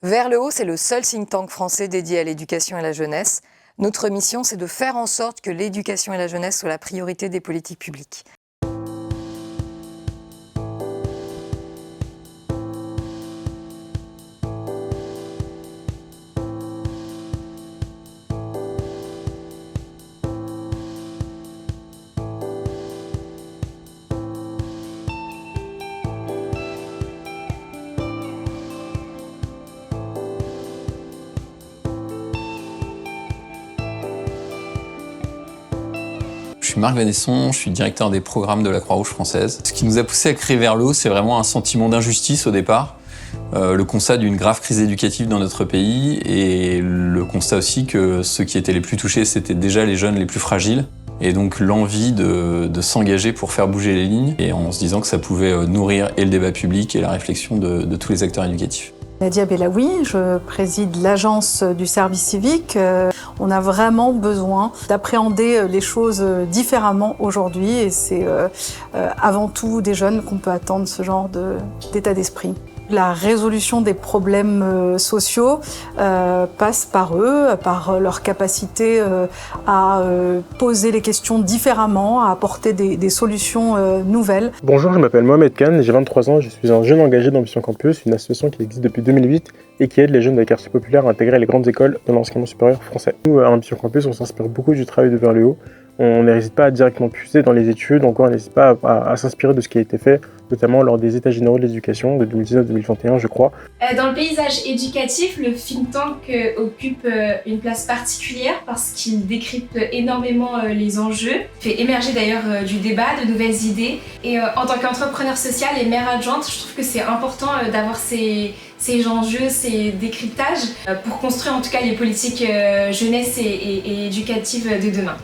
Vers le haut, c'est le seul think tank français dédié à l'éducation et à la jeunesse. Notre mission, c'est de faire en sorte que l'éducation et la jeunesse soient la priorité des politiques publiques. Je suis Marc Vanesson, je suis directeur des programmes de la Croix-Rouge française. Ce qui nous a poussé à créer Vers le haut, c'est vraiment un sentiment d'injustice au départ, le constat d'une grave crise éducative dans notre pays et le constat aussi que ceux qui étaient les plus touchés, c'était déjà les jeunes les plus fragiles. Et donc l'envie de s'engager pour faire bouger les lignes et en se disant que ça pouvait nourrir et le débat public et la réflexion de tous les acteurs éducatifs. Nadia Bellaoui, je préside l'agence du service civique. On a vraiment besoin d'appréhender les choses différemment aujourd'hui et c'est avant tout des jeunes qu'on peut attendre ce genre d'état d'esprit. La résolution des problèmes sociaux passe par eux, par leur capacité à poser les questions différemment, à apporter des solutions nouvelles. Bonjour, je m'appelle Mohamed Khan, j'ai 23 ans, je suis un jeune engagé d'Ambition Campus, une association qui existe depuis 2008 et qui aide les jeunes des quartiers populaires à intégrer les grandes écoles de l'enseignement supérieur français. Nous, à Ambition Campus, on s'inspire beaucoup du travail de Vers le haut. On n'hésite pas à directement puiser dans les études, encore on n'hésite pas à s'inspirer de ce qui a été fait, notamment lors des États généraux de l'éducation de 2019-2021, je crois. Dans le paysage éducatif, le think tank occupe une place particulière parce qu'il décrypte énormément les enjeux, fait émerger d'ailleurs du débat, de nouvelles idées. Et en tant qu'entrepreneur social et maire adjointe, je trouve que c'est important d'avoir ces enjeux, ces décryptages pour construire en tout cas les politiques jeunesse et éducatives de demain.